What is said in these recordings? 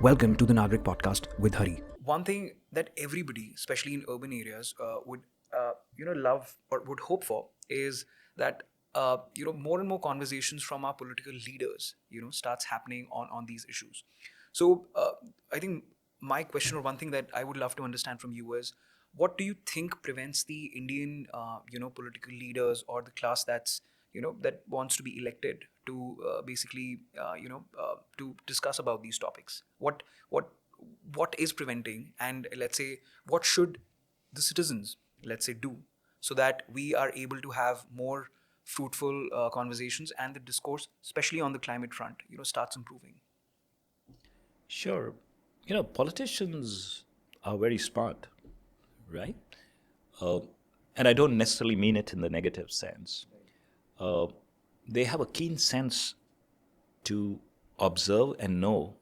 Welcome to the Nagrik Podcast with Hari. One thing that everybody, especially in urban areas, would love or would hope for is that more and more conversations from our political leaders starts happening on these issues. So I think my question, or one thing that I would love to understand from you, is what do you think prevents the Indian political leaders or the class that wants to be elected to basically to discuss about these topics? What is preventing, and let's say what should the citizens, let's say, do so that we are able to have more fruitful conversations and the discourse, especially on the climate front, starts improving? Sure. Politicians are very smart, right? Uh, and I don't necessarily mean it in the negative sense. Uh, they have a keen sense to observe and know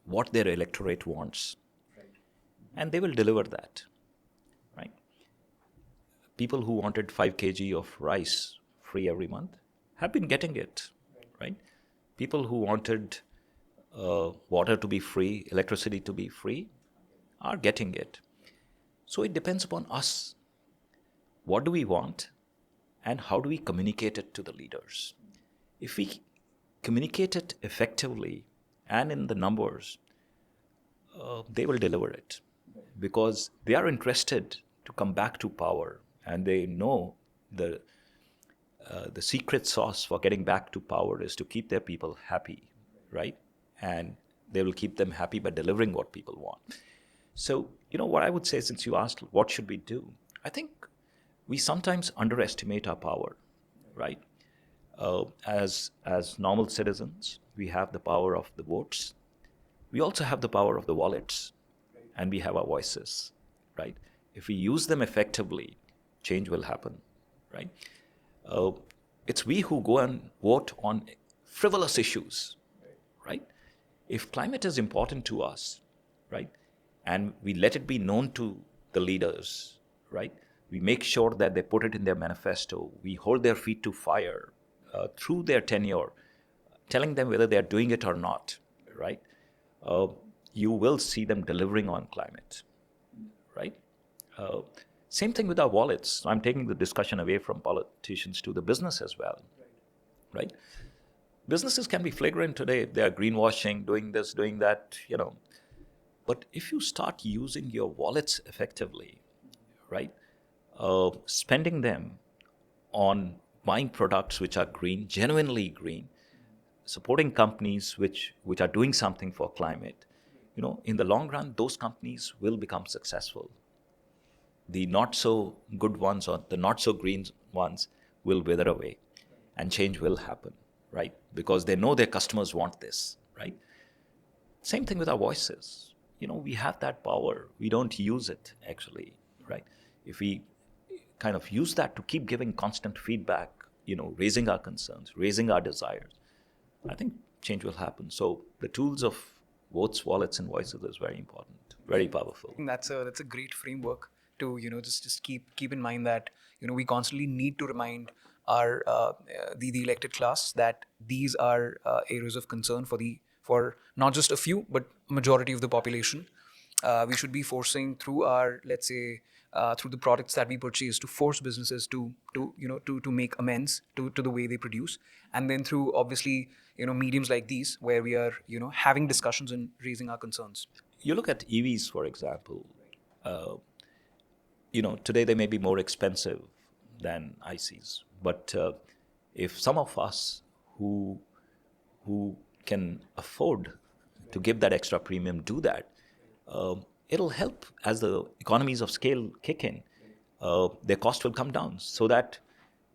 what their electorate wants, and they will deliver that, right? People who wanted 5 kg of rice free every month have been getting it, right? People who wanted water to be free, electricity to be free, are getting it. So it depends upon us. What do we want, and how do we communicate it to the leaders? If we communicate it effectively and in the numbers, they will deliver it because they are interested to come back to power, and they know the secret sauce for getting back to power is to keep their people happy, right? And they will keep them happy by delivering what people want. So, what I would say, since you asked what should we do, I think we sometimes underestimate our power, right? As normal citizens, we have the power of the votes. We also have the power of the wallets, and we have our voices, right? If we use them effectively, change will happen, right? Uh, it's we who go and vote on frivolous issues, right? If climate is important to us, right, and we let it be known to the leaders, right, we make sure that they put it in their manifesto, we hold their feet to fire through their tenure, telling them whether they are doing it or not, right, you will see them delivering on climate, right? Uh, Same thing with our wallets. I'm taking the discussion away from politicians to the business as well, right? Businesses can be flagrant today. They are greenwashing, doing this, doing that. But if you start using your wallets effectively, right, spending them on buying products which are green, genuinely green, supporting companies which are doing something for climate, in the long run, those companies will become successful. The not so good ones or the not so green ones will wither away, and change will happen, right? Because they know their customers want this, right? Same thing with our voices. We have that power. We don't use it, actually, right? If we kind of use that to keep giving constant feedback, raising our concerns, raising our desires, I think change will happen. So the tools of votes, wallets, and voices is very important, very powerful. I think that's a great framework to just keep in mind that we constantly need to remind our the elected class that these are areas of concern for not just a few but majority of the population. We should be forcing through our, let's say, through the products that we purchase, to force businesses to make amends to the way they produce, and then through, obviously, mediums like these where we are having discussions and raising our concerns. You look at EVs, for example. Today they may be more expensive than ICs, but if some of us who can afford to give that extra premium do that, it'll help as the economies of scale kick in. Their cost will come down so that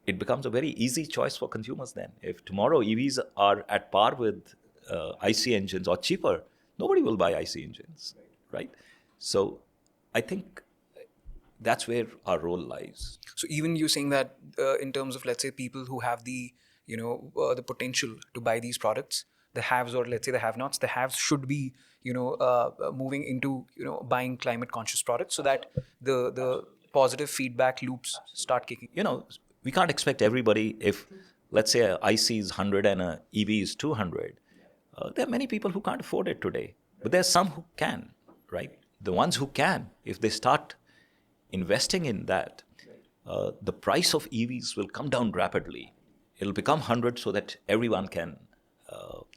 it becomes a very easy choice for consumers then. If tomorrow EVs are at par with IC engines or cheaper, nobody will buy IC engines, right? So I think that's where our role lies. So even you saying that in terms of, let's say, people who have the potential to buy these products, the haves, or let's say the have-nots, the haves should be moving into buying climate conscious products so that the positive feedback loops start kicking. We can't expect everybody. If, let's say, a IC is 100 and a EV is 200, there are many people who can't afford it today, But there are some who can, right? The ones who can, if they start investing in that, the price of EVs will come down rapidly. It'll become 100 so that everyone can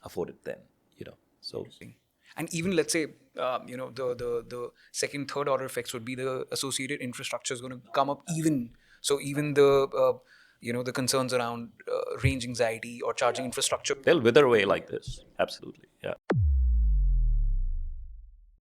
afford it then, So And even let's say, the second, third order effects would be the associated infrastructure is going to come up even. So even the concerns around range anxiety or charging infrastructure. they'll wither away like this. Absolutely, yeah.